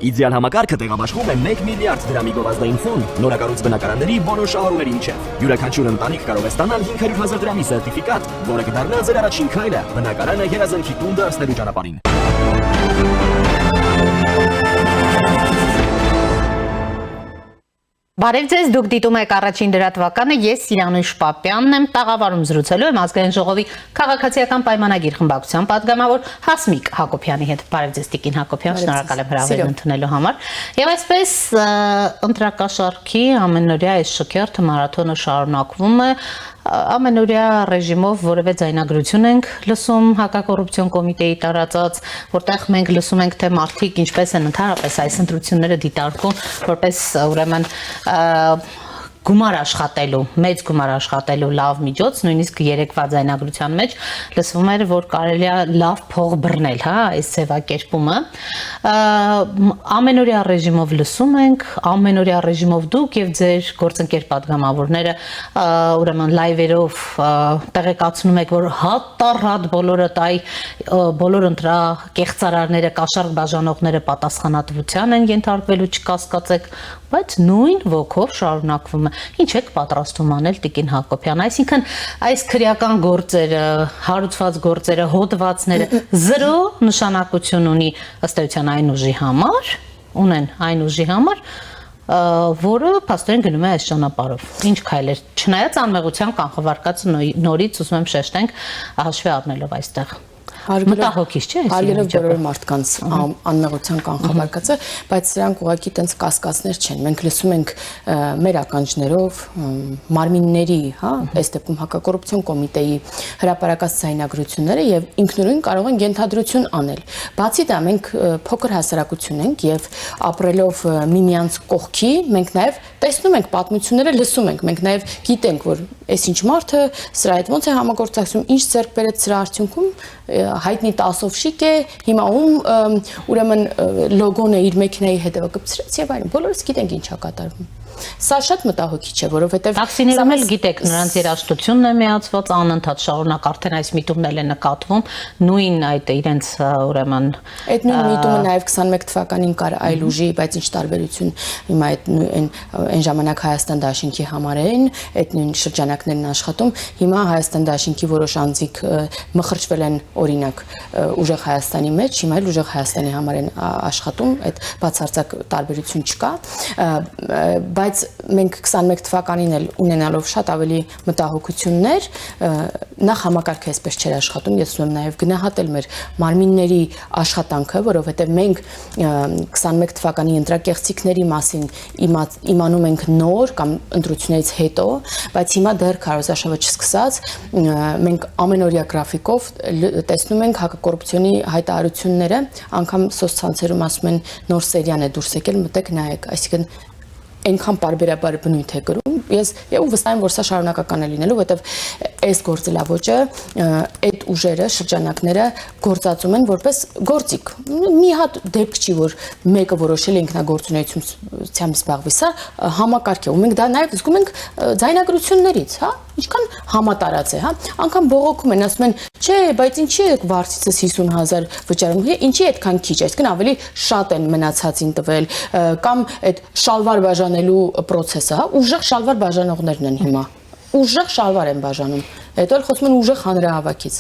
Իդեալ համակարգը տեղաբաշխում է 1 միլիարդ դրամի գովազդային ֆոնդ նորակառույց բնակարանների բոլոր շահառուների միջև։ Յուրաքանչյուր ընտանիք կարող է ստանալ 500,000 դրամի սերտիֆիկատ, որը կդառնա ձեր առաջին քայլը բնակարանը երազանքի տուն դարձնելու ճանապարհին։ Բարև ձեզ, դուք դիտում եք առաջին դրատվականը, ես Սիրանույշ Պապյանն եմ, տաղավարում զրուցելու եմ Ազգային ժողովի քաղաքացիական պայմանագիր խմբակցության պատգամավոր Հասմիկ Հակոբյանի հետ։ Բարև ձեզ Տիկին Հակոբյան, շնորհակալ եմ հրավերն ընդունելու համար։ Եվ այսպես ընտրակաշարքի ամենօրյա այս շքերթ մարաթոնը շարունակվում է, ամենօրյա ռեժիմով որևէ ձայնագրություն ենք լսում հակակոռուպցիոն կոմիտեի տարածած, որտեղ մենք լսում ենք, թե մարդիկ ինչպես են ընդհանրապես այս ընտրությունները դիտարկում, որպես ուրեմն գումար աշխատելու, մեծ գումար աշխատելու լավ միջոց, նույնիսկ երեկվա ձայնագրության մեջ լսվում էր, որ կարելի է լավ փող բռնել, հա, այս ձևակերպումը։ Ամենօրյա ռեժիմով լսում ենք, ամենօրյա ռեժիմով դուք եւ ձեր գործընկեր պատգամավորները ուրեմն լայվերով տեղեկացնում եք, որ հատառատ բոլոր ընտրակեղծարարները, կաշառք բաժանողները պատասխանատվության են ենթարկվելու, չկասկածեք, բայց նույն ոգով շարունակվում է։ Ինչ եք պատրաստում անել Տիկին Հակոբյան, այսինքն այս քրեական գործերը, հարուցված գործերը, հոդվածները զրո նշանակություն ունի ըստ էության այն ուժի համար, որը փաստորեն գնում է այս ճանապարհով։ Ինչ քայլեր, չնայած անմեղության կանխավարկածը նորից ուզում եմ շեշտենք հաշվի առնելով այստեղ։ Մտահոգիչ չէ՞։ Հարգելով բոլոր մարդկանց անմեղության կանխավարկածը, բայց սրանք ուղղակի տենց կասկածներ չեն։ Մենք լսում ենք մեր ականջներով մարմինների, հա, այս դեպքում հակակոռուպցիոն կոմիտեի հրապարակած ձայնագրությունները եւ ինքնուրույն կարող են ենթադրություն անել։ Բացի դա, մենք փոքր հասարակություն ենք եւ ապրելով միմյանց կողքի, մենք նաեւ տեսնում ենք պատմությունները, լսում ենք, մենք նաեւ գիտենք, որ այսինչ մարդը սրա հետ ոնց է համագործակցում, ինչ ձեռք բերեց սրա արդյունքում հայտնի տասով շիկ է, հիմա ուրեմն լոգոն է իր մեքենայի հետևը կպցրեց եւ այլն, բոլորս գիտենք ինչ է կատարվում։ Սա շատ մտահոգիչ է, որովհետեւ տաքսիներում էլ գիտեք, նրանց երաժշտությունն է միացված, անընդհատ շարունակ արդեն այս միտումներն են նկատվում, նույն այդ իրենց ուրեմն այդ նույն միտումը նաեւ 21 թվականին կար այլ ուժի, բայց ինչ տարբերություն հիմա այն ժամանակ Հայաստան Դաշինքի համար էին, այդ նույն շրջանակներն աշխատում, հիմա Հայաստան Դաշինքի որոշ անձիկ մխրճվել են օրինակ ուժեղ Հայաստանի մեջ, հիմա էլ ուժեղ Հայաստանի համար են աշխատում, այդ բացարձակ տարբերություն չկա, բայց մենք 21 թվականին էլ ունենալով շատ ավելի մտահոգություններ, նախ համակարգը այսպես չէր աշխատում, ես ուզում եմ նաև գնահատել մեր մարմինների աշխատանքը, որովհետև մենք 21 թվականի ընտրակեղծիքների մասին իմանում ենք նոր կամ ընտրություններից հետո, բայց հիմա դեռ քարոզարշավը չսկսած, մենք ամենօրյա գրաֆիկով տեսնում ենք հակակոռուպցիոնի հայտարարությունները, անգամ սոցցանցերում ասում են նոր սերիան է դուրս եկել, մտեք նայեք, այսինքն այնքան բարբերաբար բնույթ է գրում, ես վստահ եմ, որ սա շարունակական է լինելու, որովհետև այս գործելավոճը այդ ուժերը, շրջանակները գործածում են որպես գործիք։ Մի հատ դեպք չի, որ մեկը որոշել է ինքնագործունեությամբ զբաղվի, սա համակարգ է, ու մենք դա նաև զգում ենք ձայնագրություններից, հա, ինչքան համատարած է, հա, անգամ բողոքում են, ասում են, չէ, բայց ինչի է վարձիցս 50,000 վճարում, ինչի է այդքան քիչ, այսինքն ավելի շատ են մնացածին տվել, կամ այդ շալվար բաժանելու process-ը, հա, ուժեղ շալվար բաժանողներն են հիմա, ուժեղ շալվար են բաժանում, հետո էլ խոսում են ուժեղ հանրահավաքից,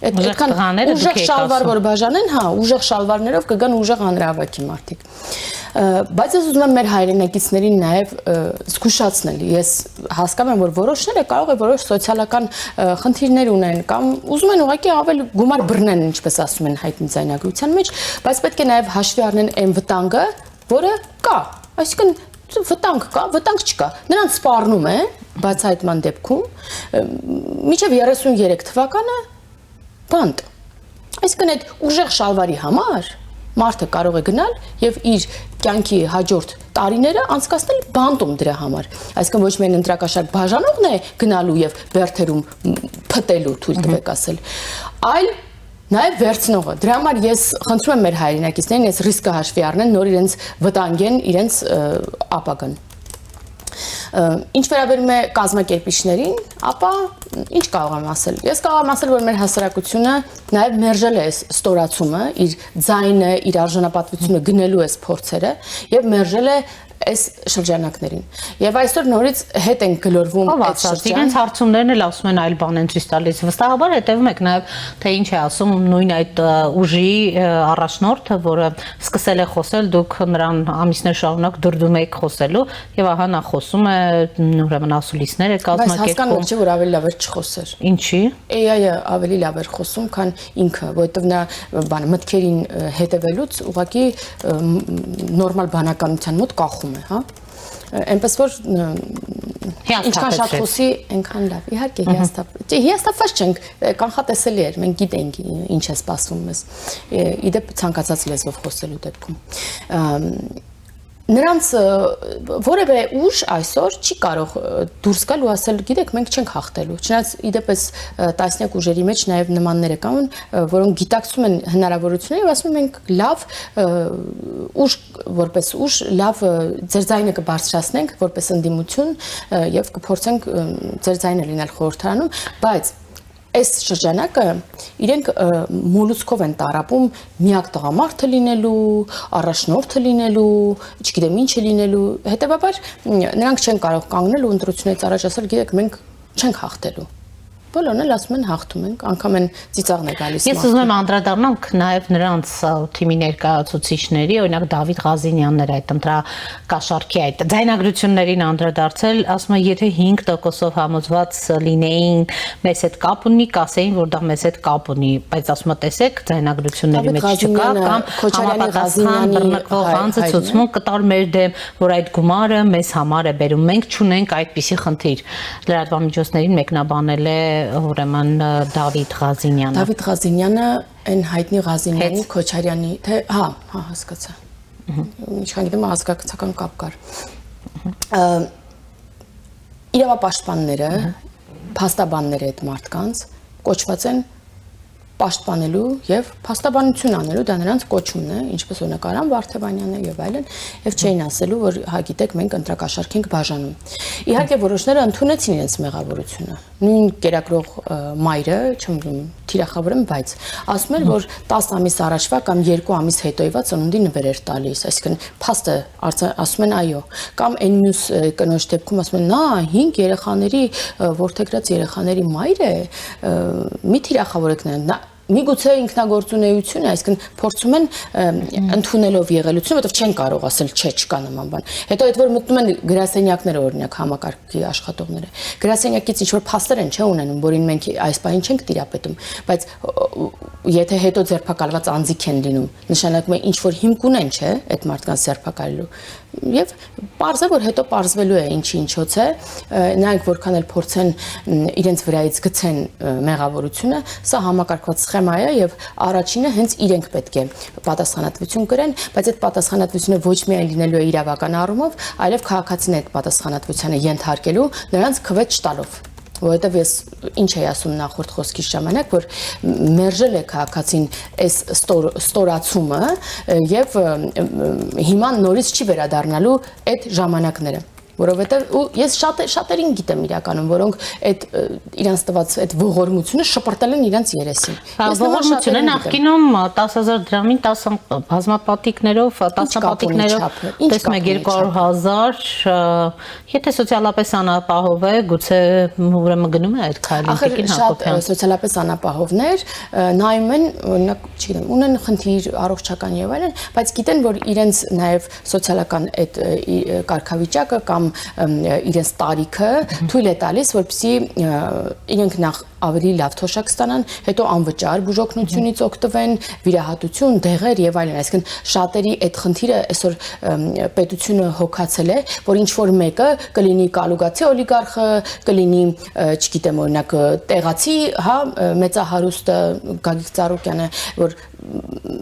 այդքան ուժեղ շալվար որ բաժանեն, հա, ուժեղ շալվարներով կգան ուժեղ հանրահավաքի մարդիկ, բայց ես ուզում եմ մեր հայրենակիցներին նաև զգուշացնել, ես հասկանում եմ, որ որոշները կարող է որոշ սոցիալական խնդիրներ ունեն կամ ուզում են ուղղակի ավել գումար բռնեն, ինչպես ասում են հայտնի ձայնագրության մեջ, բայց պետք է նաև հաշվի առնեն այն վտանգը, որը կա, այսինքն վտանգ կա, վտանգ չկա, նրանց սպառնում է, բացահայտման դեպքում մինչև 33 թվականը բանտ, այսինքն այդ ուժեղ շալվարի համար մարդը կարող է գնալ եւ իր կյանքի հաջորդ տարիները անցկացնել բանտում դրա համար, այսինքն ոչ միայն ընտրակաշարք բաժանողն է գնալու եւ բերթերում փտելու թույլ տվեք ասել, այլ նաև վերցնողը, դրա համար ես խնդրում եմ մեր հայրենակիցներին այս ռիսկը հաշվի առնեն, նոր իրենց վտանգեն իրենց ապագան։ Ինչ վերաբերում է կազմակերպիչներին, ապա ինչ կարող եմ ասել։ Ես կարող եմ ասել, որ մեր հասարակությունը նաև մերժել է այս ստորացումը, իր ձայնը, իր արժանապատվությունը գնելու այս փորձերը եւ մերժել է այս շրջանակներին։ Եվ այսօր նորից հետ են գլորվում այդ շրջանը։ Իրենց հարցումներն էլ ասում են այլ բան են ցույց տալիս։ Վստահաբար հետևում եք նաև թե ինչ է ասում նույն այդ ուժի առաջնորդը, որը սկսել է խոսել, դուք նրան ամիսներ շարունակ դրդում եք խոսելու եւ ահա նա խոսում է, ուրեմն ասուլիսներ է կազմակերպում։ Բայց հասկանալի չէ, որ ավելի լավ էր չխոսեր։ Ինչի։ AI-ը ավելի լավ էր խոսում, քան ինքը, որովհետեւ նա մտքերին հետևելուց ուղղակի նորմալ բանականության մոտ կախում է, հա։ Այնպես որ ինչքան շատ խոսի, այնքան լավ։ Իհարկե հիասթափված չենք, կանխատեսելի էր, մենք գիտենք ինչ է սպասվում մեզ։ Իդեպ ցանկացած լեզվով խոսելու դեպքում։ Նրանց որևէ ուժ այսօր չի կարող դուրս գալ ու ասել, գիտեք, մենք չենք հաղթելու։ Չնայած իդեպս տասնյակ ուժերի մեջ նաև նմաններ կան, որոնք գիտակցում են հնարավորությունները եւ ասում են մենք լավ ուժ որպես ուժ լավ ձեր ձայնը կբարձրացնենք որպես ընդդիմություն եւ կփորձենք ձեր ձայնը լինել խորհրդարանում, բայց այս շրջանակը իրենք մոլուցքով են տարապում միակ տղամարդը լինելու, առաջնորդը լինելու, չգիտեմ ինչը լինելու, հետեւաբար նրանք չեն կարող կանգնել ու ընտրությունից առաջ ասել, գիտեք, մենք չենք հաղթելու։ Բոլորն էլ ասում են հաղթում ենք, անգամ են ծիծաղն է գալիս։ Ես ուզում եմ անդրադառնալ նաև նրանց թիմի ներկայացուցիչների, օրինակ Դավիթ Ղազինյաններ այդ ընտրակաշառքի այդ ձայնագրություններին անդրադարձել, ասում են, եթե 5%-ով համոզված լինեին, մեզ հետ կապ ունի, կասեին, որ դա մեզ հետ կապ ունի, բայց ասում են, տեսեք, ձայնագրությունների մեջ չկա կամ համապատասխան բռնկվող անձը ցուցմունք կտար մեր դեմ, որ այդ գումարը մեզ համար է բերում, մենք չունենք այդպիսի խնդիր։ Լրատվամիջոցներին մեկնաբանել է ուրեմն Դավիթ Ղազինյանը։ Դավիթ Ղազինյանը այն հայտնի Ղազինյանի Քոչարյանի, թե հա, հասկացա։ Ինչքան գիտեմ, ազգակցական կապ կար։ Իրավապաշտպանները, փաստաբանները այդ մարդկանց կոչված են պաշտպանելու եւ փաստաբանություն անելու, դա նրանց կոչումն է, ինչպես օրինակ Արամ Վարդևանյանը եւ այլն, եւ չէին ասելու, որ հա գիտեք, մենք ընտրակաշառք ենք բաժանում։ Իհարկե որոշները ընդունեցին իրենց մեղավորությունը։ Նույն կերակրող մայրը, չեմ գիտեմ, թիրախավորեմ, բայց ասում էր, որ 10 ամիս առաջվա կամ 2 ամիս հետոյվա ծնունդի նվեր էր տալիս, այսինքն փաստը ասում են այո, կամ այն մյուս կնոջ դեպքում ասում են, նա 5 երեխաների որդեգրած երեխաների մայր է, մի թիրախավորեք նրան, միգուցե ինքնագործունեություն է, այսինքն փորձում են ընդունելով եղելությունը, որովհետև չեն կարող ասել չէ, չկա նման բան։ Հետո այդ որ մտնում են գրասենյակները, օրինակ համակարգի աշխատողները։ Գրասենյակից ինչ որ փաստեր են, չէ, ունենում, որին մենք այս բանին չենք տիրապետում, բայց եթե հետո ձերբակալված անձիկ են լինում, նշանակում է ինչ որ հիմք ունեն, չէ, այդ մարդկանց ձերբակալելու։ Եվ պարզ է, որ հետո պարզվելու է ինչի ինչոց է, նրանք որքան էլ փորձեն իրենց վրայից գցեն մեղավորությունը, սա համակարգված սխեմա է եւ առաջինը հենց իրենք պետք է պատասխանատվություն կրեն, բայց այդ պատասխանատվությունը ոչ միայն լինելու է իրավական առումով, այլև քաղաքացին այդ պատասխանատվությանը ենթարկելու նրանց քվեջ տալով։ Որովհետև ես ինչ էի ասում նախորդ խոսքի ժամանակ, որ մերժել է քաղաքացին այս ստորացումը եւ հիմա նորից չի վերադառնալու այդ ժամանակները։ Որովհետև ես շատերին գիտեմ իրականում, որոնք այդ իրանց տված այդ ողորմությունը շպրտել են իրանց երեսին։ Ողորմությունը նախկինում 10,000 դրամին 10 բազմապատիկներով, 10 պատիկներով, տեսնում եք 200,000, եթե սոցիալապես անապահով է, գուցե ուրեմն գնում է այդ քայլին Տիկին Հակոբյան։ Շատ սոցիալապես անապահովներ նայում են, օրինակ, չգիտեմ, ունեն խնդիր առողջական եւ այլն, բայց գիտեն, որ իրենց նաեւ սոցիալական այդ կարգավիճակը կամ իրենց տարիքը թույլ է տալիս, որպեսզի իրենք նախ ավելի լավ թոշակ ստանան, հետո անվճար բուժօգնությունից օգտվեն, վիրահատություն, դեղեր եւ այլն, այսինքն շատերի այդ խնդիրը այսօր պետությունը հոգացել է, որ ինչ որ մեկը կլինի կալուգացի օլիգարխը, կլինի, չգիտեմ, օրինակ տեղացի, հա, մեծահարուստը Գագիկ Ծառուկյանը, որ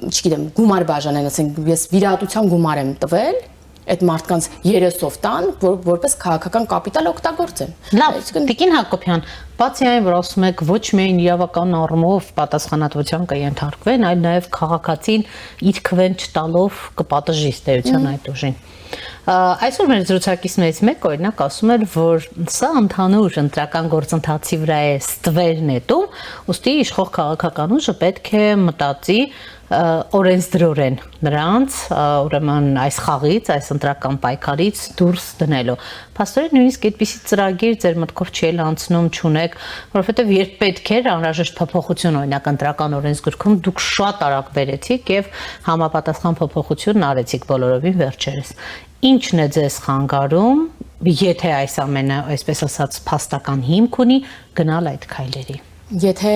չգիտեմ, գումար բաժանեն, ասենք, ես վիրահատության գումար եմ տվել, այդ մարդկանց երեսով տան, որպես քաղաքական կապիտալ օգտագործեն։ Լավ, Տիկին Հակոբյան, Բացի այն, որ ասում եք ոչ միայն իրավական առումով պատասխանատվության կենթարկվեն, այլ նաև քաղաքացին իր քվեն չտալով կպատժի ստեյության այդ ուժին։ Այսօր մեր զրուցակիցներից մեկը օրինակ ասում էր, որ սա ընդհանուր ընտրական գործընթացի վրա է ստվեր նետում, ուստի իշխող քաղաքական ուժը պետք է մտածի օրենսդրորեն նրանց, ուրեմն այս խաղից, այս ընտրական պայքարից դուրս դնելու։ Փաստորեն նույնիսկ այդպիսի ծրագիր ձեր մտքով չի անցնում, չունեք, որովհետև երբ պետք էր անհրաժեշտ փոփոխություն օրինակ ընտրական օրենսգրքում, դուք շատ արագ բերեցիք եւ համապատասխան փոփոխություն արեցիք բոլորովին վերջերս։ Ինչն է ձեզ խանգարում, եթե այս ամենը, այսպես ասած, փաստական հիմք ունի, գնալ այդ քայլերի։ Եթե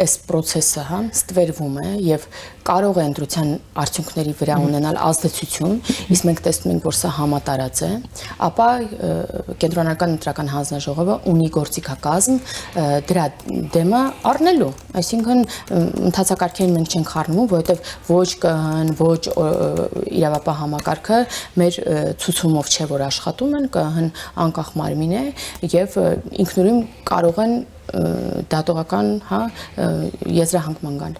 այս process-ը ստվերվում է եւ կարող է ընտրության արդյունքների վրա ունենալ ազդեցություն, իսկ մենք տեսնում ենք, որ սա համատարած է, ապա կենտրոնական ընտրական հանձնաժողովը ունի գործիքակազմ դրա դեմը առնելու, այսինքն ընթացակարգերին մենք չենք խառնվում, որովհետեւ ոչ ԿՀ-ն, ոչ իրավապահ համակարգը մեր ցուցումով չէ, որ աշխատում են, ԿՀ-ն անկախ մարմին է եւ ինքնուրույն կարող են դատողական, եզրահանգման գալ։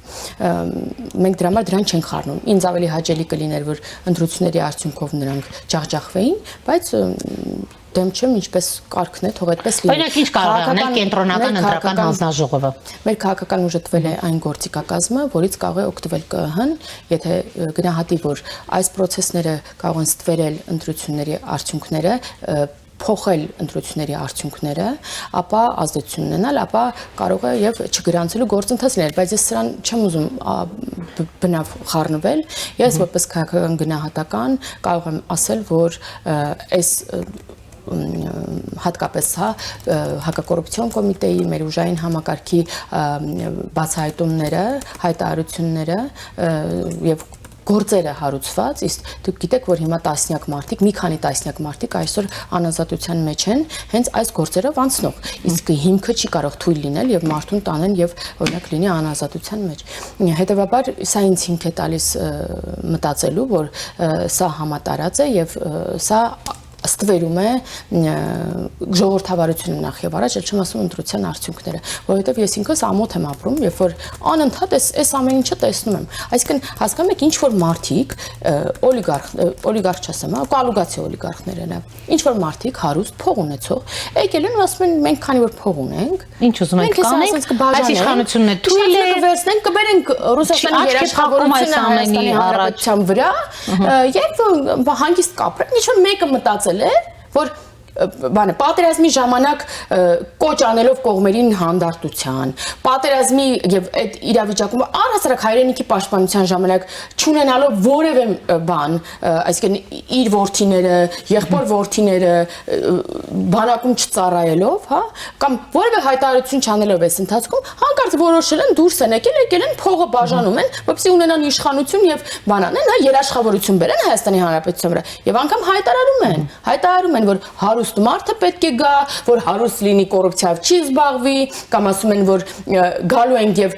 Մենք դրա համար դրան չենք խառնում։ Ինձ ավելի հաճելի կլիներ, որ ընտրությունների արդյունքով նրանք ջախջախվեին, բայց դեմ չեմ, ինչպես կարգն է, թող այդպես լինի։ Օրինակ ինչ կարող է անել կենտրոնական ընտրական հանձնաժողովը։ Մեր քաղաքական ուժը տվել է այն գործիքակազմը, որից կարող է օգտվել ԿՀ-ն, եթե գնահատի, որ այս process-ները կարող են ստվերել ընտրությունների արդյունքները, փոխել ընտրությունների արդյունքները, ապա ազդեցություն ունենալ, ապա կարող է եւ չգրանցելու գործընթաց լինել, բայց ես սրան չեմ ուզում բնավ խառնվել։ Ես որպես քաղաքական գնահատական կարող եմ ասել, որ այս հատկապես հակակոռուպցիոն կոմիտեի մեր ուժային համակարգի բացահայտումները, հայտարարությունները եւ գործերը հարուցված, իսկ դուք գիտեք, որ հիմա տասնյակ մարդիկ, մի քանի տասնյակ մարդիկ այսօր անազատության մեջ են, հենց այս գործերով անցնող։ Իսկ հիմքը չի կարող թույլ լինել եւ մարդուն տանեն եւ օրինակ լինի անազատության մեջ։ Հետևաբար սա ինձ հիմք է տալիս մտածելու, որ սա համատարած է եւ սա ստվերում է ժողովրդավարությունը նախ եւ առաջ, էլ չեմ ասում ընտրության արդյունքները, որովհետեւ ես ինքս ամոթ եմ ապրում, երբ որ անընդհատ այս ամեն ինչը տեսնում եմ։ Այսինքն հասկանում եք, ինչ որ մարդիկ օլիգարխ չասեմ, կալուգացիա օլիգարխներ են, ինչ որ մարդիկ հարուստ փող ունեցող, եկել են ու ասում են մենք քանի որ փող ունենք, ինչ ուզում ենք կանենք, այս իշխանությունն է թույլ է կվերցնենք, կբերենք Ռուսաստանի երաշխավորությունը Հայաստանի Հանրապետության վրա եւ հանգիստ կապրենք, ինչ որ մեկը մտածել է, որ բանը պատերազմի ժամանակ կոչ անելով կողմերին հանդարտության, պատերազմի եւ այդ իրավիճակում առհասարակ հայրենիքի պաշտպանության ժամանակ չունենալով որևէ բան, այսինքն իր որդիները, եղբոր որդիները բանակում չծառայելով, հա, կամ որևէ հայտարարություն չանելով այս ընթացքում, հանկարծ որոշել են դուրս են եկել են փողը բաժանում են, որպեսզի ունենան իշխանություն եւ բանան են, հա, երաշխավորություն բերեն Հայաստանի Հանրապետության վրա եւ անգամ հայտարարում են, որ հարուստ մարդը պետք է գա, որ հարուստ լինի, կոռուպցիայով չի զբաղվի, կամ ասում են, որ գալու ենք եւ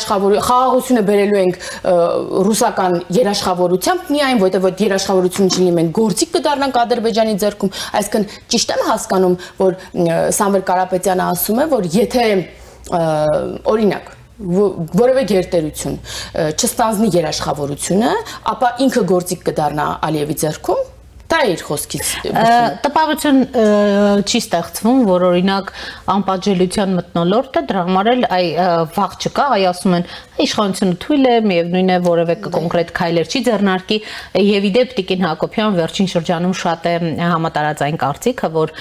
խաղաղությունը բերելու ենք ռուսական երաշխավորությամբ միայն, որտեղ որ երաշխավորություն չլինի, մենք գործիք կդառնանք Ադրբեջանի ձեռքում, այսինքն ճիշտ եմ հասկանում, որ Սամվել Կարապետյանը ասում է, որ եթե օրինակ որևէ գերտերություն չստանձնի երաշխավորությունը, ապա ինքը գործիք կդառնա Ալիևի ձեռքում։ Դա իր խոսքից տպավորություն չի ստեղծվում, որ օրինակ անպատժելիության մթնոլորտը դրա համար էլ վաղ չկա, ասում են իշխանությունը թույլ է, միևնույն է որևէ կոնկրետ քայլեր չի ձեռնարկի եւ իդեպ Տիկին Հակոբյան վերջին շրջանում շատ է համատարած այն կարծիքը, որ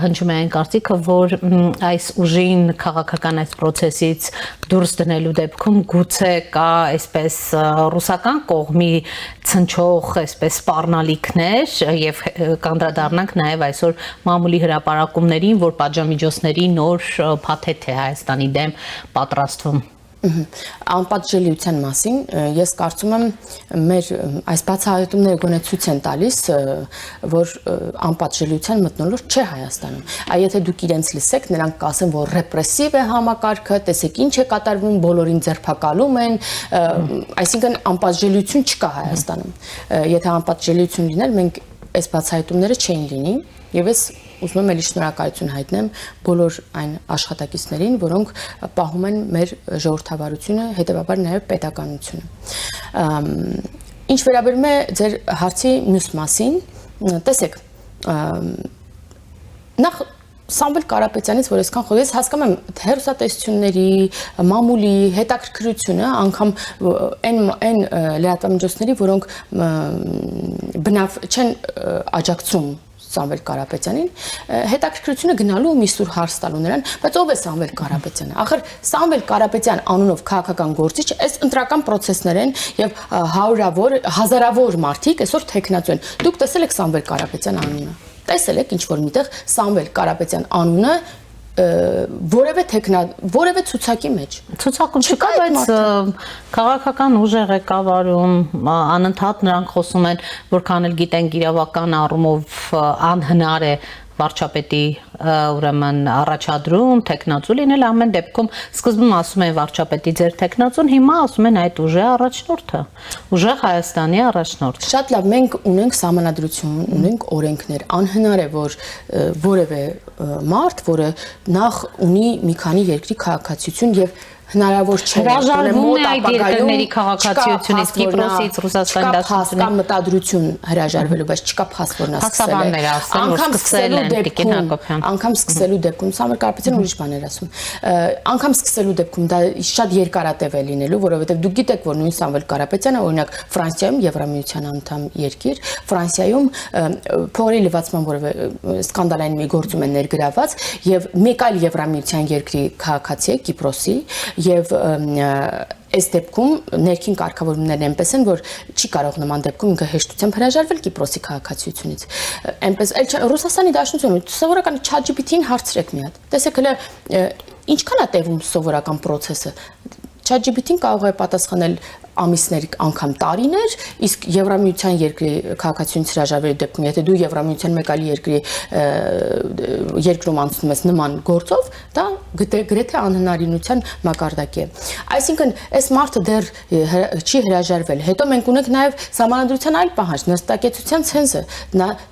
հնչում է այն կարծիքը, որ այս ուժին քաղաքական այս process-ից դուրս դնելու դեպքում գուցե կա այսպես ռուսական կողմի ցնչող այսպես սպառնալիքներ եւ կանդրադառնանք նաեւ այսօր մամուլի հրապարակումներին, որ պատժամիջոցների նոր փաթեթ է Հայաստանի դեմ պատրաստվում։ Անպատժելիության մասին ես կարծում եմ մեր այս բացահայտումները գոնե ցույց են տալիս, որ անպատժելիության մթնոլորտ չէ Հայաստանում։ Եթե դուք իրենց լսեք, նրանք կասեն, որ ռեպրեսիվ է համակարգը, տեսեք ինչ է կատարվում, բոլորին ձերբակալում են, այսինքն անպատժելիություն չկա Հայաստանում։ Եթե անպատժելիություն լիներ, մենք այս բացահայտումները չէին լինի, եւ ես ուզում եմ ելի շնորհակալություն հայտնեմ բոլոր այն աշխատակիցներին, որոնք պահում են մեր ժողովրդավարությունը, հետևաբար նաև պետականությունը։ Ինչ վերաբերում է ձեր հարցի մյուս մասին, տեսեք, նախ Սամվել Կարապետյանից, որ այսքան խոսեց, հասկանում եմ հեռուստատեսությունների, մամուլի հետաքրքրությունը, անգամ այն լրատվամիջոցների, որոնք բնավ չեն աջակցում Սամվել Կարապետյանին, հետաքրքրությունը գնալու ու մի սուր հարց տալու նրան, բայց ով է Սամվել Կարապետյանը։ Ախր Սամվել Կարապետյան անունով քաղաքական գործիչ, այս ընտրական process-ներ են եւ հազարավոր մարդիկ այսօր թեկնածու են։ Դուք տեսել եք Սամվել Կարապետյան անունը։ Տեսել եք ինչ որ միտեղ Սամվել Կարապետյան անունը որևէ ցուցակի մեջ։ Ցուցակում չկա, բայց քաղաքական ուժ է ղեկավարում, անընդհատ նրանք խոսում են, որքան էլ գիտենք իրավական առումով անհնար է վարչապետի ուրեմն առաջադրում, տեխնացու լինել ամեն դեպքում սկզբում ասում են վարչապետի ձեր տեխնացուն, հիմա ասում են այդ ուժի առաջնորդը, ուժեղ Հայաստանի առաջնորդ։ Շատ լավ, մենք ունենք սահմանադրություն, ունենք օրենքներ, անհնար է որ որևէ մարդ, որը նախ ունի մի քանի երկրի քաղաքացիություն եւ հնարավոր չէ հրաժարվում է այդ երկրների քաղաքացիությունից, Կիպրոսից, Ռուսաստանի Դաշնությունից, կա մտադրություն հրաժարվելու, բայց չկա փաստ, որ նա սկսել է։ Անգամ սկսելու դեպքում Սամվել Կարապետյանը ուրիշ բաներ ասում։ Անգամ սկսելու դեպքում դա շատ երկարատև է լինելու, որովհետև դուք գիտեք, որ նույն Սամվել Կարապետյանը, օրինակ Ֆրանսիայում Եվրամիության անդամ երկիր, Ֆրանսիայում փողերի լվացման որևէ սկանդալային մի գործում է ներգրաված եւ մեկ այլ Եվրամիության երկրի քաղաքացի է, Կիպրոսի, եւ այս դեպքում ներքին կարգավորումներն այնպես են, որ չի կարող նման դեպքում ինքը հեշտությամբ հրաժարվել Կիպրոսի քաղաքացիությունից։ Այնպես Ռուսաստանի Դաշնությունը սովորական ChatGPT-ին հարցրեք մի հատ։ Տեսեք հələ ինչքան է տևում սովորական process-ը։ ChatGPT-ին կարող է պատասխանել ամիսներ, անգամ տարիներ, իսկ Եվրամիության երկրի քաղաքացիությունից հրաժարվելու դեպքում, եթե դու Եվրամիության մեկ այլ երկրում անցնում ես նման գործով, դա գրեթե անհնարինության մակարդակի է։ Այսինքն, այս մարդը դեռ չի հրաժարվել։ Հետո մենք ունենք նաև սահմանադրության այլ պահանջ, նստակեցության ցենզը,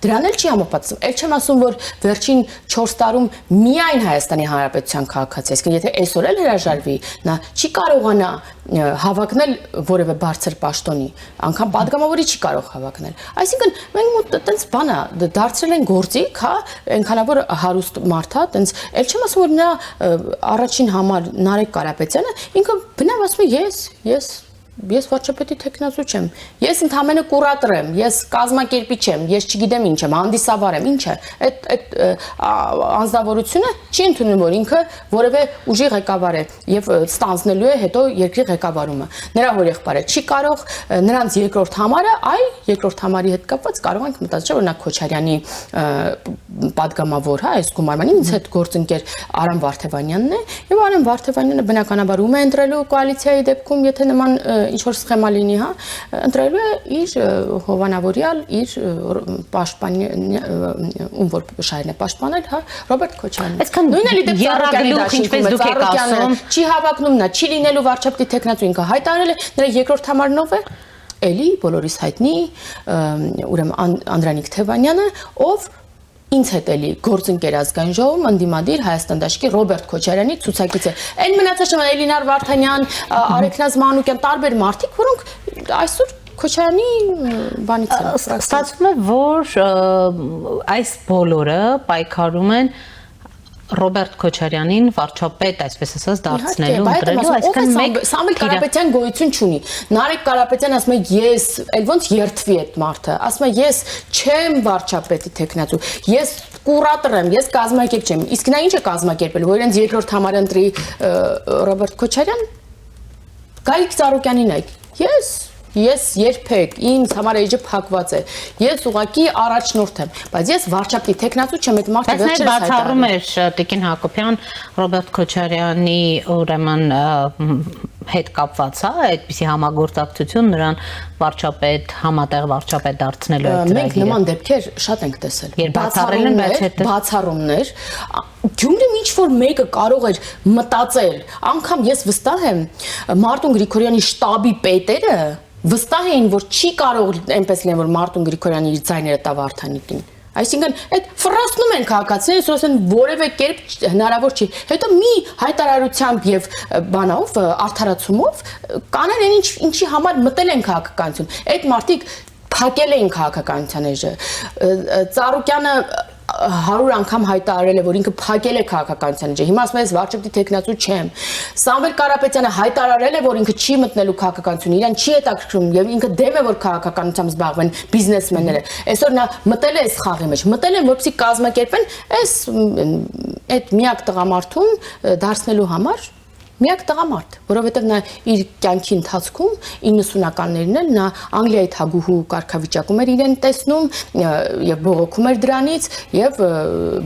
դրան էլ չի համապատասխանում։ Էլ չեմ ասում, որ վերջին 4 տարում միայն Հայաստանի Հանրապետության քաղաքացի, այսինքն եթե այսօր էլ հրաժարվի, նա չի կարողանա հավակնել որևէ բարձր պաշտոնի, անգամ падգամավորի չի կարող հավակնել։ Այսինքն մենք տենց բանա դարձրել են գործիք, հա, այնքանավոր հարուստ մարդ, հա, տենց էլ չեմ ասում որ նա առաջին համար Նարեկ Կարապետյանը ինքը բնավ ասում է ես վարչապետի տեխնացու չեմ, ես ընդհանրապես կուրատոր եմ, ես կազմակերպիչ եմ, ես չգիտեմ ինչ եմ, հանդիսավար եմ, ինչ է, այդ անձնավորությունը չի ընդունում որ ինքը որևէ ուժի ղեկավար է եւ ստանձնելու է հետո երկրի ղեկավարումը։ Նրա հորեղբայրը չի կարող, նրանց երկրորդ համարը, այլ երկրորդ համարի հետ կապված կարող ենք մտածել որ նա Քոչարյանի падգամավոր, հա, այս գումարմանի ինձ հետ գործընկեր Արամ Վարդևանյանն է եւ Արամ Վարդևանյանը բնականաբար ում է ընտրելու կոալիցիայի դեպքում, եթե նման ինչ որ սխեմա լինի, հա, ընտրելու է իր հովանավորյալ, իր պաշտպանի, ում որ շահերն է պաշտպանել, հա, Ռոբերտ Քոչարյանն։ Նույնն էլի դեպք Եռագլուխ, ինչպես դուք եք ասում, չի հավակնում նա, չի լինելու վարչապետի տեխնացու, ինքը հայտարարել է, նրա երկրորդ համարն ով է։ Էլի բոլորիս հայտնի, ուրեմն Անդրանիկ Թևանյանը, ով ինձ հետ էլի գործընկեր ազգային ժողովում ընդդիմադիր Հայաստան դաշնակի Ռոբերտ Քոչարյանի ցուցակից է։ Այն մնացածը Էլինար Վարդանյան, Արեգնազ Մանուկյան, տարբեր մարդիկ, որոնք այսօր Քոչարյանի բանից են։ Ստացվում է, որ այս բոլորը պայքարում են Ռոբերտ Քոչարյանին վարչապետ, այսպես ասած, դարձնելու ընտրելու, այսինքն մեկ Սամվել Կարապետյան գոյություն չունի։ Նարեկ Կարապետյան ասում է ես, էլ ոնց երթվի այդ մարդը, ասում է ես չեմ վարչապետի տեխնացու, ես կուրատոր եմ, ես կազմակերպիչ եմ։ Իսկ նա ինչ է կազմակերպել, որ իրենց երկրորդ համարը ընտրի Ռոբերտ Քոչարյան։ Գայիկ Ծառուկյանին այ ես երբեք ինձ համար էջը փակված է։ Ես ուղղակի առաջնորդ եմ, բայց ես վարչապետի տեխնացու չեմ, այդ մարդը վերջերս բացառում էր Տիկին Հակոբյան Ռոբերտ Քոչարյանի ուրեմն հետ կապված, հա, այդպիսի համագործակցություն նրան վարչապետ, համատեղ վարչապետ դարձնելու է։ Մենք նման դեպքեր շատ ենք տեսել։ Բացառումներ, Գյումրիում ինչ որ մեկը կարող էր մտածել, անգամ ես վստահ եմ Մարտուն Գրիգորյանի շտաբի պետերը վստահ էին, որ չի կարող այնպես լինել, որ Մարտուն Գրիգորյանը իր ձայները տա Վարդանիկին։ Այսինքն այդ ֆրոսնում են քաղաքացիները, ասեն որևէ կերպ հնարավոր չի։ Հետո մի հայտարարությամբ եւ բանով արդարացումով կանեն այն ինչի համար մտել են քաղաքականություն։ Այդ մարդիկ փակել են քաղաքականության էջը։ Ծառուկյանը 100 անգամ հայտարարել է, որ ինքը փակել է քաղաքականության էջը։ Հիմա ասում է, ես վարչապետի տեխնացու չեմ։ Սամվել Կարապետյանը հայտարարել է, որ ինքը չի մտնելու քաղաքականություն, իրան չի հետաքրքրում եւ ինքը դեմ է, որ քաղաքականությամբ զբաղվեն բիզնեսմենները։ Այսօր նա մտել է այս խաղի մեջ, մտել են, որպեսզի կազմակերպեն այս այդ միակ տղամարդուն դարձնելու համար միակ տղամարդ, որովհետև նա իր կյանքի ընթացքում 90-ականներն էլ նա Անգլիայի թագուհու կարգավիճակում էր իրեն տեսնում եւ բողոքում էր դրանից եւ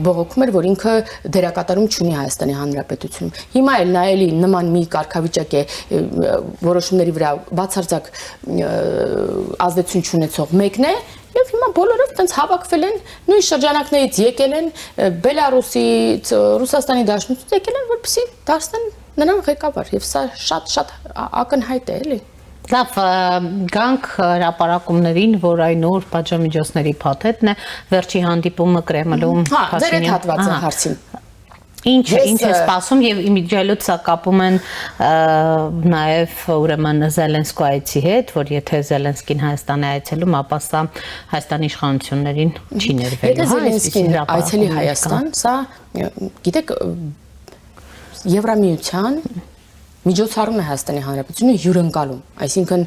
բողոքում էր, որ ինքը դերակատարում չունի Հայաստանի Հանրապետությունում։ Հիմա էլ նա էլի նման մի կարգավիճակ է որոշումների վրա բացարձակ ազդեցություն չունեցող մեկն է Եվ հիմա բոլորով տենց հավաքվել են, նույն շրջանակներից եկել են Բելարուսից, Ռուսաստանի Դաշնությունից եկել են, որպեսզի դարձնեն նրան ղեկավար, եւ սա շատ ակնհայտ է, էլի։ Լավ, գանք հրապարակումներին, որ այն նոր պատժամիջոցների փաթեթն է, վերջի հանդիպումը Կրեմլում Հա, ձեր այդ հատվածը հարցին։ Ինչ է սպասում եւ իմիջիայլոց սա կապում են նաեւ ուրեմն Զելենսկոյի հետ, որ եթե Զելենսկին Հայաստան է այցելում, ապա սա Հայաստանի իշխանություններին չի ներվելու։ Եթե Զելենսկին այցելի Հայաստան, սա գիտեք Եվրամիության միջոցառում է Հայաստանի Հանրապետությունը հյուրընկալում, այսինքն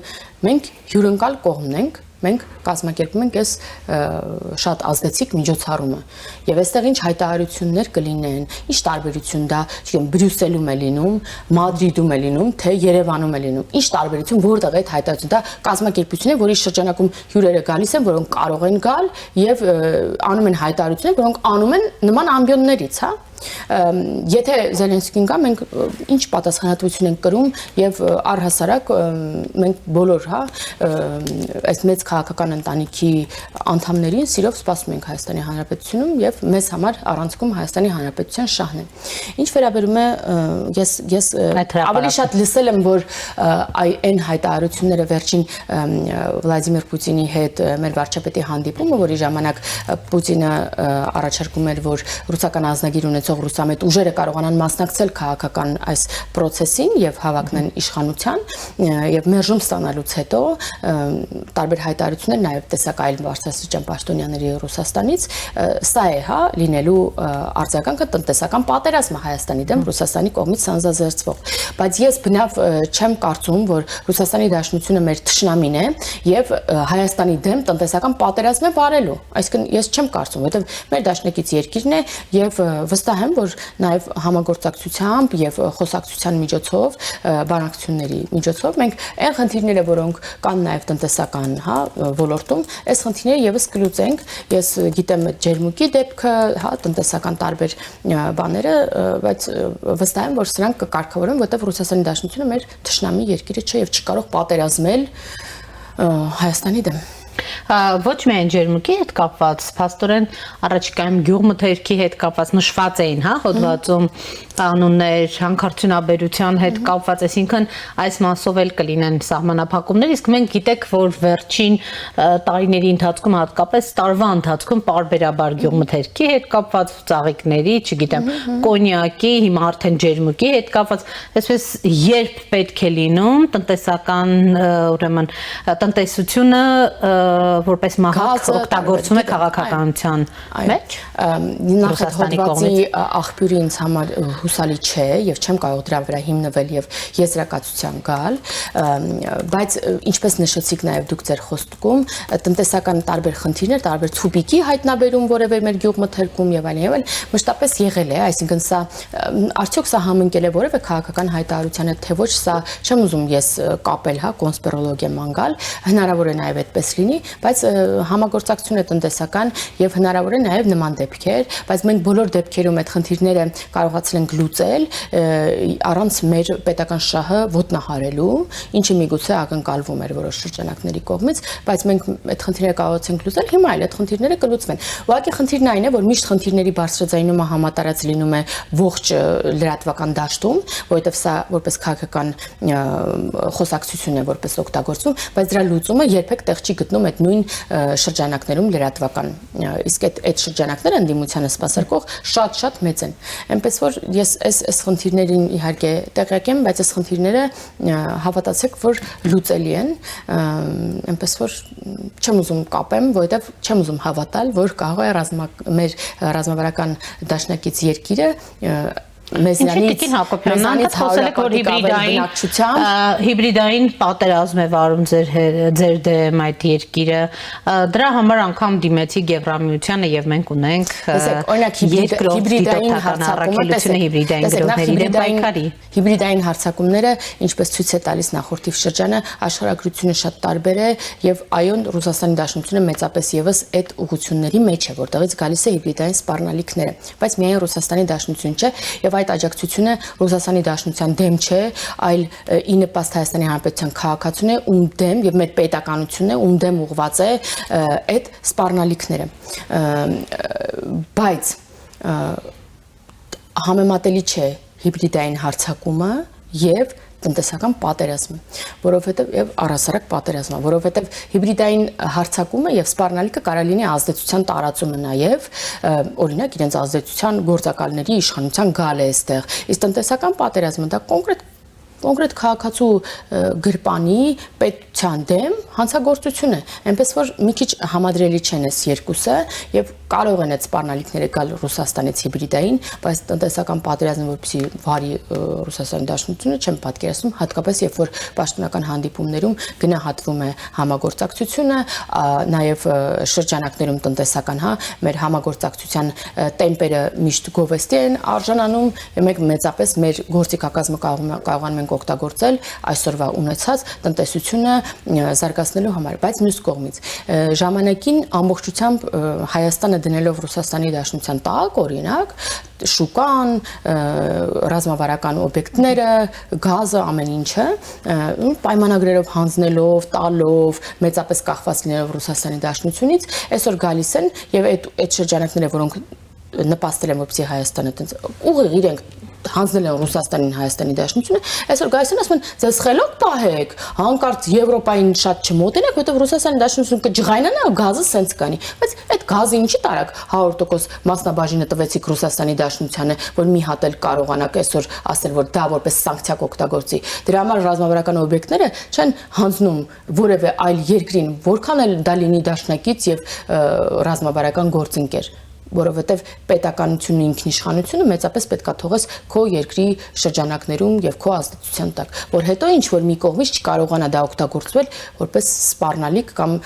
մենք հյուրընկալ կողմն ենք, մենք կազմակերպում ենք այս շատ ազդեցիկ միջոցառումը եւ այստեղ ինչ հայտարարություններ կլինեն, ինչ տարբերություն դա, չգիտեմ, Բրյուսելում է լինում, Մադրիդում է լինում, թե Երևանում է լինում, ինչ տարբերություն, որտեղ այդ հայտարարությունը, դա կազմակերպություն է, որի շրջանակում հյուրերը գալիս են, որոնք կարող են գալ եւ անում են հայտարարություններ, որոնք անում են նման ամբիոններից, հա Եթե Զելենսկին գա, մենք ինչ պատասխանատվություն ենք կրում եւ առհասարակ մենք բոլոր, հա, այս մեծ քաղաքական ընտանիքի անդամներին սիրով սպասում ենք Հայաստանի Հանրապետությունում եւ մեզ համար առանցքում Հայաստանի Հանրապետության շահն է։ Ինչ վերաբերում է ես ավելի շատ լսել եմ, որ այն հայտարարությունները վերջին Վլադիմիր Պուտինի հետ մեր վարչապետի հանդիպումը, որի ժամանակ Պուտինը առաջարկում էր, որ ռուսական ազնագիր ունեցող ռուսամետ ուժերը կարողանան մասնակցել քաղաքական այս process-ին եւ հավակնեն իշխանության եւ մերժում ստանալուց հետո տարբեր հայտարարություններ նաեւ տեսակ այլ բարձրաստիճան պաշտոնյաների Ռուսաստանից սա է, հա, լինելու արձագանքը տնտեսական պատերազմը Հայաստանի դեմ Ռուսաստանի կողմից սանձազերծվող, բայց ես բնավ չեմ կարծում, որ Ռուսաստանի Դաշնությունը մեր թշնամին է եւ Հայաստանի դեմ տնտեսական պատերազմ է վարելու, այսինքն ես չեմ կարծում, որովհետեւ մեր դաշնակից երկիրն է եւ վստահ եմ, որ նաև համագործակցությամբ եւ խոսակցության միջոցով, բանակցությունների միջոցով մենք այն խնդիրները, որոնք կան նաև տնտեսական, հա, ոլորտում, այս խնդիրները եւս կլուծենք։ Ես գիտեմ ջերմուկի դեպքը, հա, տնտեսական տարբեր բաները, բայց վստահ եմ, որ սրանք կկարգավորեն, որտեղ Ռուսաստանի Դաշնությունը մեր թշնամի երկիրը չէ եւ չկարող պատերազմել Հայաստանի դեմ։ Ոչ միայն ջերմուկի հետ կապված, փաստորեն առաջիկայում գյուղմթերքի հետ կապված նշված էին, հա, հոդվածում կանոններ, հանքարդյունաբերության հետ կապված, այսինքն այս մասով էլ կլինեն սահմանափակումներ, իսկ մենք գիտեք, որ վերջին տարիների ընթացքում հատկապես տարվա ընթացքում պարբերաբար գյուղմթերքի հետ կապված ծաղիկների, չգիտեմ, կոնյակի, հիմա արդեն ջերմուկի հետ կապված, այսպես երբ պետք է լինում տնտեսական, ուրեմն տնտեսությունը որպես մահակ օգտագործում է քաղաքականության մեջ նախ հոդվածի աղբյուրը ինձ համար հուսալի չէ եւ չեմ կարող դրա վրա հիմնվել եւ եզրակացության գալ, բայց ինչպես նշեցիք նաեւ դուք ձեր խոստում, տնտեսական տարբեր խնդիրներ, տարբեր ցուպիկի հայտնաբերում որևէ մեր գյուղմթերքում եւ այլն, մշտապես եղել է, այսինքն սա արդյոք սա համընկել է որևէ քաղաքական հայտարարության հետ, թե ոչ, սա չեմ ուզում ես կապել, հա, կոնսպիրոլոգիան գալ, հնարավոր է նաեւ այդպես լինի, բայց համագործակցությունը տնտեսական եւ հնարավոր է նաեւ նման դեպքեր, բայց մենք բոլոր դեպքերում այդ խնդիրները կարողացել ենք լուծել առանց մեր պետական շահը ոտնահարելու, ինչը միգուցե ակնկալվում էր որոշ շրջանակների կողմից, բայց մենք այդ խնդիրները կարողացանք լուծել, հիմա էլ այդ խնդիրները կլուծվեն։ Ուղղակի խնդիրն այն է, որ միշտ խնդիրների բարձրաձայնումը համատարած լինում է ողջ լրատվական դաշտում, որովհետեւ սա որպես քաղաքական խոսակցություն է, որպես օգտագործում, բայց դրա լուծումը երբեք տեղ չի գտնում աշխատում այդ նույն շրջանակներում լրատվական իսկ այդ շրջանակները ընդդիմությանը սպասարկող շատ մեծ են այնպես որ ես այս խնդիրներին իհարկե տեղյակ եմ բայց այս խնդիրները հավատացեք որ լուծելի են այնպես որ չեմ ուզում կապեմ որովհետև չեմ ուզում հավատալ որ կարող է մեր ռազմավարական դաշնակից երկիրը Ինչի տիկին Հակոբյանն խոսել եք որ հիբրիդային պատերազմ է վարում ձեր դեմ այդ երկիրը դրա համար անգամ դիմեցի Եվրամիությանը եւ մենք ունենք հիբրիդային հարձակումները ինչպես ցույց է տալիս նախորդի շրջանը աշխարհագրությունը շատ տարբեր է եւ այոն Ռուսաստանի Դաշնությունը մեծապես եւս այդ ուղղությունների մեջ է որտեղից գալիս է հիբրիդային սպառնալիքները բայց միայն Ռուսաստանի Դաշնություն չէ եւ այդ աջակցությունը Ռուսաստանի Դաշնության դեմ չէ, այլ ի նպաստ Հայաստանի Հանրապետության քաղաքացուն է, ում դեմ եւ մեր պետականությունն է, ում դեմ ուղղված է այդ սպառնալիքները։ Բայց համեմատելի չէ հիբրիդային հարձակումը եւ տնտեսական պատերազմը, որովհետև եւ առհասարակ պատերազմը, որովհետև հիբրիդային հարձակումը եւ սպառնալիքը կարող լինի ազդեցության տարածումը նաեւ, օրինակ իրենց ազդեցության գործակալների իշխանության գալ է այստեղ։ Իսկ տնտեսական պատերազմը դա կոնկրետ քաղաքացու գրպանի պետության դեմ հանցագործություն է, այնպես որ մի քիչ համադրելի չեն այս երկուսը եւ կարող են այդ սպառնալիքները գալ Ռուսաստանից հիբրիդային, բայց տնտեսական պատերազմը որպեսզի վարի Ռուսաստանի Դաշնությունը չեմ պատկերացնում, հատկապես երբ որ պաշտոնական հանդիպումներում գնահատվում է համագործակցությունը, նաեւ շրջանակներում տնտեսական, մեր համագործակցության տեմպերը միշտ գովեստի են արժանանում, եւ մենք մեծապես մեր գործիքակազմը կարողանում ենք օգտագործել այսօրվա ունեցած տնտեսությունը զարգացնելու համար, բայց մյուս կողմից ժամանակին ամբողջությամբ Հայաստանը դնելով Ռուսաստանի Դաշնության տակ, օրինակ, շուկան, ռազմավարական օբյեկտները, գազը, ամեն ինչը, պայմանագրերով հանձնելով, տալով, մեծապես կախված լինելով Ռուսաստանի Դաշնությունից, այսօր գալիս են եւ այդ շրջանակները, որոնք նպաստել են որպեսզի Հայաստանը ուղիղ իրենք հանձնել են Ռուսաստանին Հայաստանի Դաշնությունը, այսօր գալիս են ասում են, ձեզ խելոք պահեք, հանկարծ Եվրոպային շատ չմոտենեք, որովհետև Ռուսաստանի Դաշնությունը կջղայնանա, գազը սենց կանի, բայց այդ գազը ինչի տարակ 100% մասնաբաժինը տվեցիք Ռուսաստանի Դաշնությանը, որ մի հատ էլ կարողանաք այսօր ասել, որ դա որպես սանկցիա կօգտագործի։ Դրա համար ռազմավարական օբյեկտները չեն հանձնում որևէ այլ երկրին, որքան էլ դա լինի դաշնակից եւ ռազմավարական գործընկեր, որովհետև պետականությունն ինքնիշխանությունը մեծապես պետքա թողես քո երկրի շրջանակներում եւ քո ազդեցության տակ, որ հետո ինչ որ մի կողմից չկարողանա դա օգտագործվել որպես սպառնալիք կամ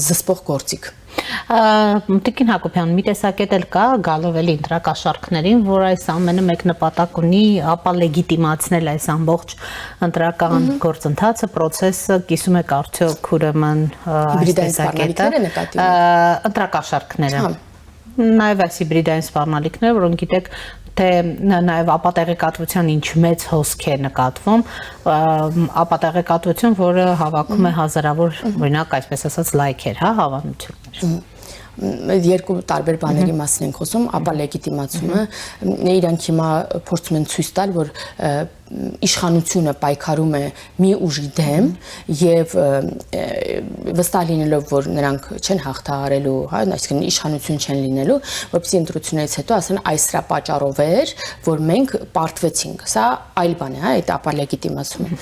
զսպող գործիք։ Տիկին Հակոբյան, մի տեսակետ էլ կա գալով էլի ընտրակաշառքներին, որ այս ամենը մեկ նպատակ ունի, ապա լեգիտիմացնել այս ամբողջ ընտրական գործընթացը, process-ը, կիսում եք արդյոք ուրեմն այս տեսակետը ընտրակաշառքները։ Նաև այս հիբրիդային սպառնալիքները, որոնք գիտեք, թե նաև ապատեղեկատվության ինչ մեծ հոսք է նկատվում, ապատեղեկատվություն, որը հավաքում է հազարավոր, օրինակ, այսպես ասած, լայքեր, հավանություններ։ Երկու տարբեր բաների մասին ենք խոսում, ապա լեգիտիմացումը, իրանք հիմա փորձում են ցույց տալ, որ իշխանությունը պայքարում է մի ուժի դեմ եւ վստահ լինելով որ նրանք չեն հաղթահարելու, այսինքն իշխանություն չեն լինելու, որպեսզի ընտրություններից հետո ասեն այս սրա պատճառով էր, որ մենք պարտվեցինք։ Սա այլ բան է, այդ ապա լեգիտիմացումը։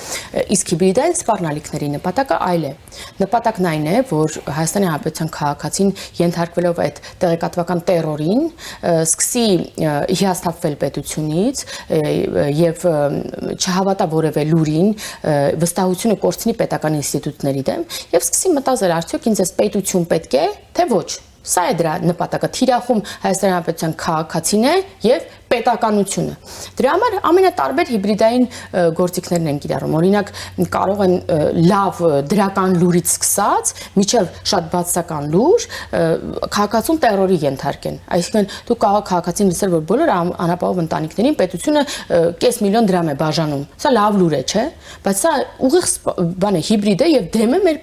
Իսկ հիբրիդային սպառնալիքների նպատակը այլ է։ Նպատակն այն է, որ Հայաստանի Հանրապետության քաղաքացին ենթարկվելով այդ տեղեկատվական տերորին, սկսի հիասթափվել պետությունից եւ չհավատա որևէ լուրին, վստահությունը կորցնի պետական ինստիտուտների դեմ եւ սկսի մտածել արդյոք ինձ էս պետություն պետք է, թե ոչ։ Սա է դրա նպատակը, թիրախում Հայաստանի Հանրապետության քաղաքացին է եւ պետականությունը։ Դրա համար ամենատարբեր հիբրիդային գործիքներն են կիրառում։ Օրինակ կարող են լավ դրական լուրից սկսած, միջև շատ բացասական լուր, քաղաքացուն տերորի ենթարկեն։ Այսինքն դու կարող քաղաքացին լսել, որ բոլոր անապահով ընտանիքներին պետությունը կես միլիոն դրամ է բաժանում։ Սա լավ լուր է, չէ՞։ Բայց սա ուղիղ բան է, հիբրիդ է եւ դեմ է մեր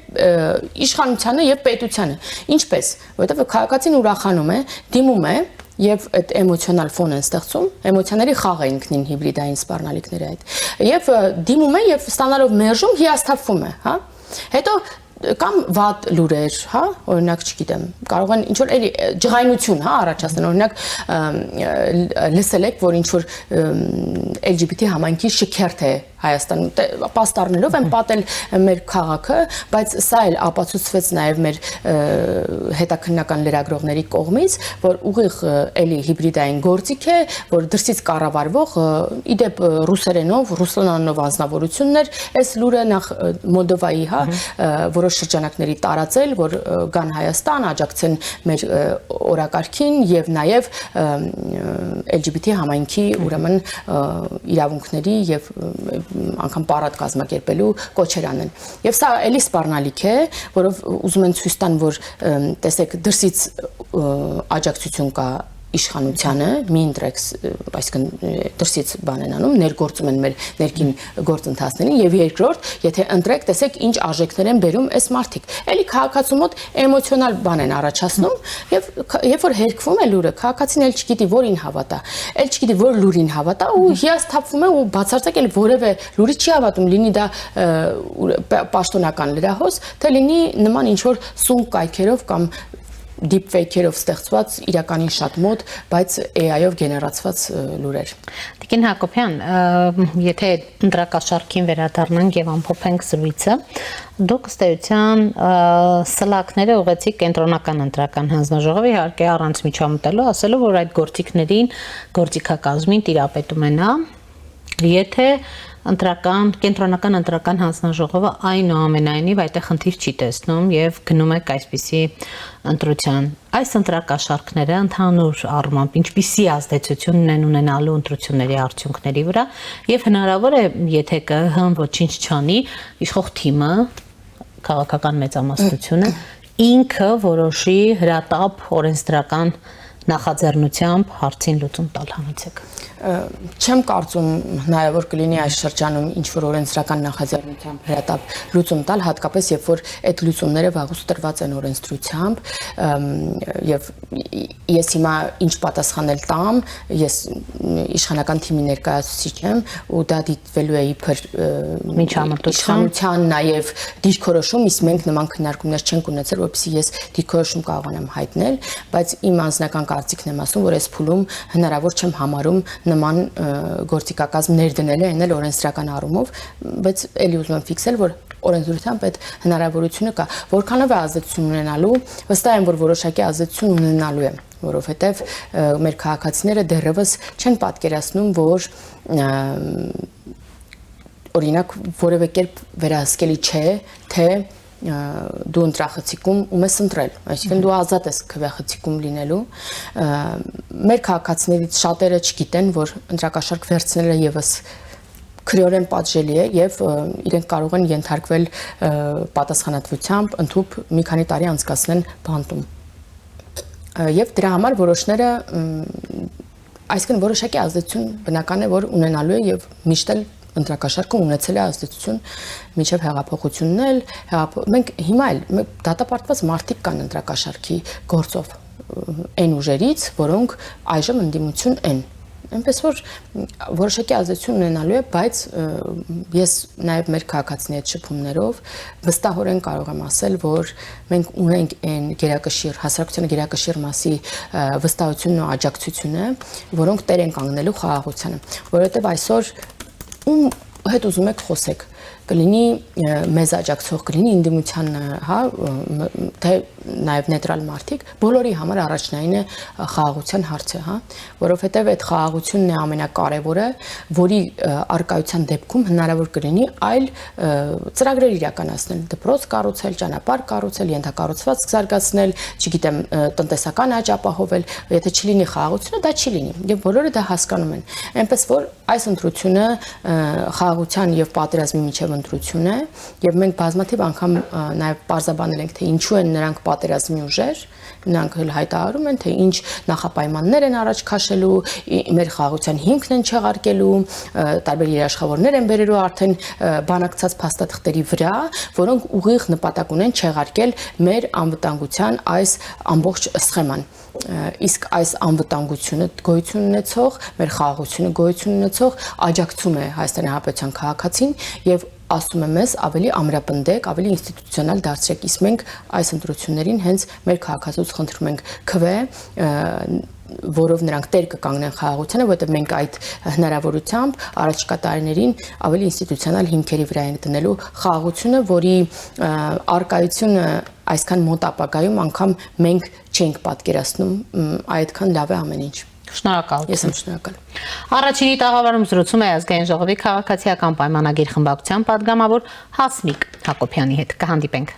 իշխանությանը եւ պետությանը։ Ինչպես, որովհետեւ քաղաքացին ուրախանում է, դիմում է եւ այդ էմոցիոնալ ֆոն են ստեղծում, էմոցիաների խաղ է ինքնին հիբրիդային սպառնալիքները այդ։ Եվ դիմում է եւ ստանալով մերժում հիասթափվում է, հա։ Հետո կամ վատ լուրեր, հա, օրինակ, չգիտեմ, կարող են ինչ որ էլի ջղայնություն, հա, առաջացնել, օրինակ լսել եք, որ ինչ որ LGBT համայնքի շքերթ է Հայաստանում, պաստառներով են պատել մեր քաղաքը, բայց սա էլ ապացուցվեց նաև մեր հետաքննական լրագրողների կողմից, որ ուղիղ էլի հիբրիդային գործիք է, որ դրսից կառավարվող իդեպ ռուսերենով, ռուսլանանով անձնավորություններ, այս լուրը նախ Մոլդովայի, հա, որոշ շրջանակների տարածել, որ գան Հայաստան, աջակցեն մեր օրակարգին եւ նաեւ LGBT համայնքի ուրեմն իրավունքների եւ անգամ պարատ կազմակերպելու կոչեր անեն։ Եվ սա էլի սպառնալիք է, որով ուզում են ցույց տան, որ տեսեք դրսից աջակցություն կա իշխանությանը, մի ինտրեքս, այսինքն դրսից բան են անում, ներգործում են մեր ներքին գործընթացներին եւ երկրորդ, եթե ընտրեք, տեսեք ինչ արժեքներ են բերում այս մարդիկ։ Էլի քաղաքացու մոտ էմոցիոնալ բան են առաջացնում եւ երբ որ հերկվում է լուրը, քաղաքացին էլ չգիտի որին հավատա, էլ չգիտի որ լուրին հավատա ու հիասթափվում է ու բացարձակ էլ որևէ լուրի չի հավատում, լինի դա պաշտոնական լրահոս, թե լինի նման ինչ որ սուն կայքերով կամ deepfake-երով ստեղծված իրականին շատ մոտ, բայց AI-ով գեներացված լուրեր։ Տիկին Հակոբյան, եթե ընտրակաշարքին վերադառնանք եւ ամփոփենք զրույցը, դուք ըստ էության սլակները ուղեցիք կենտրոնական ընտրական հանձնաժողովի, իհարկե առանց միջամտելու, ասելով, որ այդ գործիքներին, գործիքակազմին տիրապետում է նա, եթե կենտրոնական ընտրական հանձնաժողովը այնուամենայնիվ այդտեղ խնդիր չի տեսնում եւ գնում եք այսպիսի ընտրության։ Այս ընտրակաշարքները ընդհանուր առմամբ ինչպիսի ազդեցություն ունեն ունենալու ընտրությունների արդյունքների վրա եւ հնարավոր է, եթե ԿՀ-ն ոչինչ չանի, իշխող թիմը, քաղաքական մեծամասնությունը ինքը որոշի հրատապ օրենսդրական նախաձեռնությամբ հարցին լուծում տալ հանեցեք։ Չեմ կարծում նաև որ կլինի այս շրջանում ինչ որ օրենսդրական նախաձեռնությամբ հրատապ լուծում տալ, հատկապես երբ որ այդ լուծումները վաղուց տրված են օրենսդրությամբ եւ ես հիմա ինչ պատասխանել տամ, ես իշխանական թիմի ներկայացուցիչ եմ ու դա դիտվելու է իբր իշխանության նաև դիրքորոշում, իսկ մենք նման քննարկումներ չենք ունեցել, որովհետեւ ես դիրքորոշում կարողանամ հայտնել, բայց իմ անձնական կարծիքն եմ ասում, որ այս փուլում հնարավոր չեմ համարում նման գործիքակազմ ներդնելը այն էլ օրենսդրական առումով, բայց ելի ուզում եմ ֆիքսել, որ օրենսդրությամբ այդ հնարավորությունը կա, որքանով է ազդեցություն ունենալու, վստահ եմ, որ որոշակի ազդեցություն ունենալու է, որովհետև մեր քաղաքացիները դեռևս չեն պատկերացնում, որ օրինակ որևէ կերպ վերահսկելի չէ, թե դու ընտրախցիկում ում ես ընտրել, այսինքն դու ազատ ես քվեախցիկում լինելու, մեր քաղաքացիներից շատերը չգիտեն, որ ընտրակաշարք վերցնելը եւս քրեորեն պատժելի է եւ իրենք կարող են ենթարկվել պատասխանատվությամբ, ընդհուպ մի քանի տարի անցկացնեն բանտում։ Եվ դրա համար որոշները, այսինքն որոշակի ազդեցություն բնական է, որ ունենալու է եւ միշտ էլ ընտրակաշարքը ունեցել է ազդեցություն միջև հեղափոխությունն էլ, մենք հիմա էլ դատապարտված մարդիկ կան ընտրակաշարքի գործով այն ուժերից, որոնք այժմ ընդդիմություն են։ Այնպես որ որոշակի ազդեցություն ունենալու է, բայց ես նաև մեր քաղաքացիների հետ շփումներով վստահորեն կարող եմ ասել, որ մենք ունենք այն գերակշիռ հասարակության գերակշիռ մասի վստահությունն ու աջակցությունը, որոնք տեր են կանգնելու խաղաղությանը, որովհետև այսօր ում հետ ուզում եք խոսեք, կլինի մեզ աջակցող, կլինի ընդդիմության, հա, թե նաև նեյտրալ մարդիկ, բոլորի համար առաջնային է խաղաղության հարցը, հա, որովհետև այդ խաղաղությունն է ամենակարևորը, որի արկայության դեպքում հնարավոր կլինի այլ ծրագրեր իրականացնել, դպրոց կառուցել, ճանապարհ կառուցել, ենթակառուցվածք զարգացնել, չգիտեմ, տնտեսական աճ ապահովել, եթե չլինի խաղաղությունը, դա չի լինի, եւ բոլորը դա հասկանում են։ Այնպես որ այս ընտրությունը խաղաղության եւ պատերազմի միջև ընտրություն է եւ մենք բազմաթիվ անգամ նաեւ պարզաբանել ենք թե ինչու են նրանք պատերազմի ուժեր, նրանք հայտարարում են թե ինչ նախապայմաններ են առաջ քաշելու, մեր խաղաղության հիմքն են չեղարկելու, տարբեր երաշխավորներ են բերելու արդեն բանակցած փաստաթղթերի վրա, որոնք ուղիղ նպատակ ունեն չեղարկել մեր անվտանգության այս ամբողջ սխեման։ իսկ այս անվտանգությունը գոյություն ունեցող, մեր խաղաղությունը գոյություն ունեցող աջակցում է Հայաստանի Հանրապետության քաղաքացին եւ ասում եմ ես ավելի ամրապնդեք, ավելի ինստիտուցիոնալ դարձրեք, իսկ մենք այս ընտրություններին հենց մեր քաղաքացուց խնդրում ենք քվե, որով նրանք տեր կկանգնեն խաղաղությանը, որովհետև մենք այդ հնարավորությամբ առաջիկա տարիներին ավելի ինստիտուցիոնալ հիմքերի վրա ենք դնելու խաղաղությունը, որի արկայությունը այսքան մոտ ապագայում անգամ մենք չենք պատկերացնում, այդքան լավ է ամեն ինչ։ Շնորհակալ։ Ես եմ շնորհակալ։ Առաջինի տաղավարում զրուցում է ազգային ժողովի քաղաքացիական պայմանագիր խմբակցության պատգամավոր Հասմիկ Հակոբյանի հետ։ Կհանդիպենք։